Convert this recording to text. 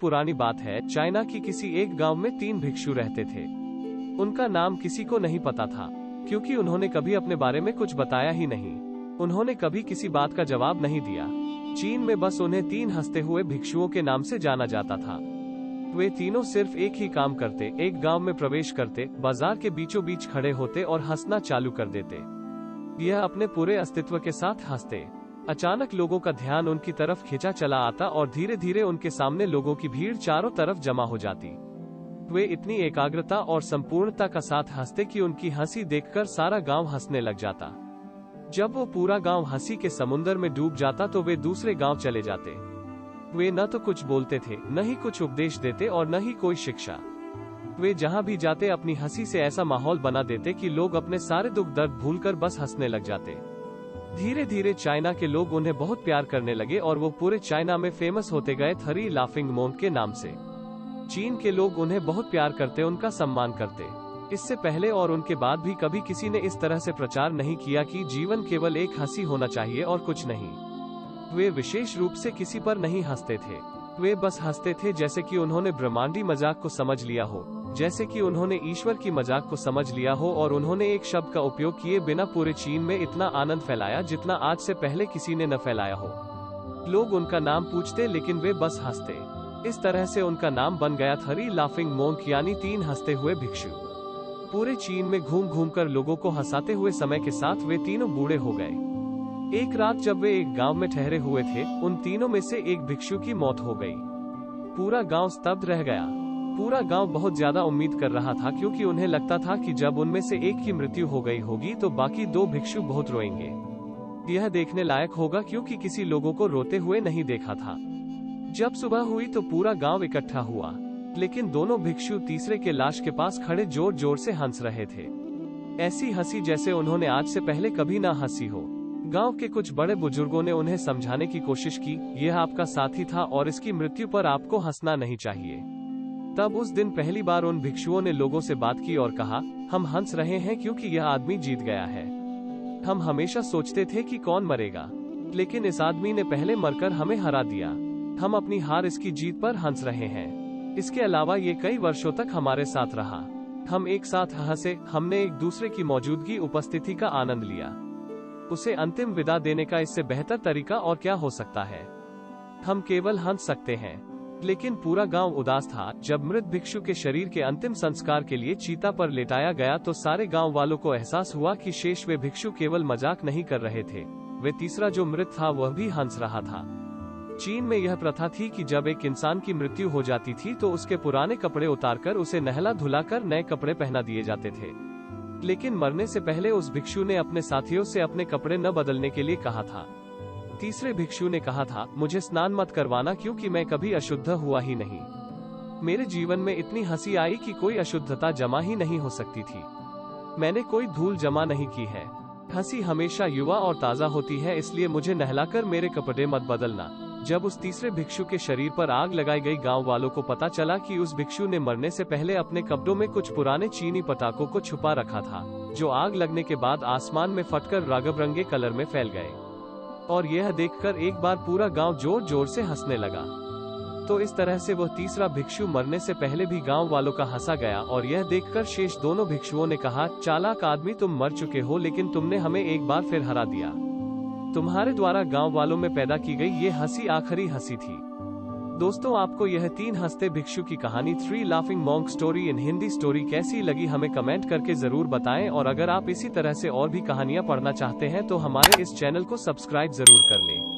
पुरानी बात है। चाइना की किसी एक गांव में 3 भिक्षु रहते थे। उनका नाम किसी को नहीं पता था, क्योंकि उन्होंने कभी अपने बारे में कुछ बताया ही नहीं। उन्होंने कभी किसी बात का जवाब नहीं दिया। चीन में बस उन्हें 3 हंसते हुए भिक्षुओं के नाम से जाना जाता था। वे तीनों सिर्फ एक ही काम करते, एक गांव में प्रवेश करते, बाजार के बीचों बीच खड़े होते और हंसना चालू कर देते। यह अपने पूरे अस्तित्व के साथ हंसते। अचानक लोगों का ध्यान उनकी तरफ खींचा चला आता और धीरे धीरे उनके सामने लोगों की भीड़ चारों तरफ जमा हो जाती। वे इतनी एकाग्रता और संपूर्णता का साथ हंसते कि उनकी हंसी देखकर सारा गांव हंसने लग जाता। जब वो पूरा गांव हंसी के समुद्र में डूब जाता तो वे दूसरे गांव चले जाते। वे न तो कुछ बोलते थे, न ही कुछ उपदेश देते और न ही कोई शिक्षा। वे जहां भी जाते अपनी हंसी से ऐसा माहौल बना देते कि लोग अपने सारे दुख दर्द भूलकर बस हंसने लग जाते। धीरे धीरे चाइना के लोग उन्हें बहुत प्यार करने लगे और वो पूरे चाइना में फेमस होते गए थ्री लाफिंग मोंक के नाम से। चीन के लोग उन्हें बहुत प्यार करते, उनका सम्मान करते। इससे पहले और उनके बाद भी कभी किसी ने इस तरह से प्रचार नहीं किया कि जीवन केवल एक हंसी होना चाहिए और कुछ नहीं। वे विशेष रूप से किसी पर नहीं हंसते थे। वे बस हंसते थे जैसे कि उन्होंने ब्रह्मांडी मजाक को समझ लिया हो, जैसे कि उन्होंने ईश्वर की मजाक को समझ लिया हो और उन्होंने एक शब्द का उपयोग किए बिना पूरे चीन में इतना आनंद फैलाया जितना आज से पहले किसी ने न फैलाया हो। लोग उनका नाम पूछते लेकिन वे बस हंसते। इस तरह से उनका नाम बन गया थ्री लाफिंग मोंक, यानी 3 हंसते हुए भिक्षु। पूरे चीन में घूम घूम कर लोगों को हंसाते हुए समय के साथ वे तीनों बूढ़े हो गए। एक रात जब वे एक गांव में ठहरे हुए थे, उन तीनों में से एक भिक्षु की मौत हो गई। पूरा गांव स्तब्ध रह गया। पूरा गांव बहुत ज्यादा उम्मीद कर रहा था, क्योंकि उन्हें लगता था कि जब उनमें से एक की मृत्यु हो गई होगी तो बाकी 2 भिक्षु बहुत रोएंगे। यह देखने लायक होगा, क्योंकि किसी लोगों को रोते हुए नहीं देखा था। जब सुबह हुई तो पूरा गांव इकट्ठा हुआ, लेकिन दोनों भिक्षु तीसरे के लाश के पास खड़े जोर जोर से हंस रहे थे। ऐसी हंसी जैसे उन्होंने आज से पहले कभी ना हंसी हो। गांव के कुछ बड़े बुजुर्गों ने उन्हें समझाने की कोशिश की, यह आपका साथी था और इसकी मृत्यु पर आपको हंसना नहीं चाहिए। तब उस दिन पहली बार उन भिक्षुओं ने लोगों से बात की और कहा, हम हंस रहे हैं क्योंकि यह आदमी जीत गया है। हम हमेशा सोचते थे कि कौन मरेगा, लेकिन इस आदमी ने पहले मरकर हमें हरा दिया। हम अपनी हार इसकी जीत पर हंस रहे हैं। इसके अलावा ये कई वर्षों तक हमारे साथ रहा। हम एक साथ हंसे, हमने एक दूसरे की मौजूदगी, उपस्थिति का आनंद लिया। उसे अंतिम विदा देने का इससे बेहतर तरीका और क्या हो सकता है। हम केवल हंस सकते हैं। लेकिन पूरा गांव उदास था। जब मृत भिक्षु के शरीर के अंतिम संस्कार के लिए चीता पर लेटाया गया तो सारे गांव वालों को एहसास हुआ कि शेष वे भिक्षु केवल मजाक नहीं कर रहे थे, वे तीसरा जो मृत था वह भी हंस रहा था। चीन में यह प्रथा थी कि जब एक इंसान की मृत्यु हो जाती थी तो उसके पुराने कपड़े उतारकर उसे नहला धुलाकर नए कपड़े पहना दिए जाते थे। लेकिन मरने से पहले उस भिक्षु ने अपने साथियों से अपने कपड़े न बदलने के लिए कहा था। तीसरे भिक्षु ने कहा था, मुझे स्नान मत करवाना क्योंकि मैं कभी अशुद्ध हुआ ही नहीं। मेरे जीवन में इतनी हंसी आई कि कोई अशुद्धता जमा ही नहीं हो सकती थी। मैंने कोई धूल जमा नहीं की है। हंसी हमेशा युवा और ताजा होती है, इसलिए मुझे नहलाकर मेरे कपड़े मत बदलना। जब उस तीसरे भिक्षु के शरीर पर आग लगाई गई, गांव वालों को पता चला कि उस भिक्षु ने मरने से पहले अपने कपड़ों में कुछ पुराने चीनी पटाखों को छुपा रखा था, जो आग लगने के बाद आसमान में फटकर रंग-बिरंगे कलर में फैल गए। और यह देखकर एक बार पूरा गांव जोर जोर से हंसने लगा। तो इस तरह से वह तीसरा भिक्षु मरने से पहले भी गांव वालों का हंसा गया। और यह देखकर शेष दोनों भिक्षुओं ने कहा, चालाक आदमी, तुम मर चुके हो लेकिन तुमने हमें एक बार फिर हरा दिया। तुम्हारे द्वारा गांव वालों में पैदा की गई ये हंसी आखिरी हंसी थी। दोस्तों, आपको यह 3 हंसते भिक्षु की कहानी three laughing monk story in Hindi story कैसी लगी हमें कमेंट करके जरूर बताएं। और अगर आप इसी तरह से और भी कहानियां पढ़ना चाहते हैं तो हमारे इस चैनल को सब्सक्राइब जरूर कर लें।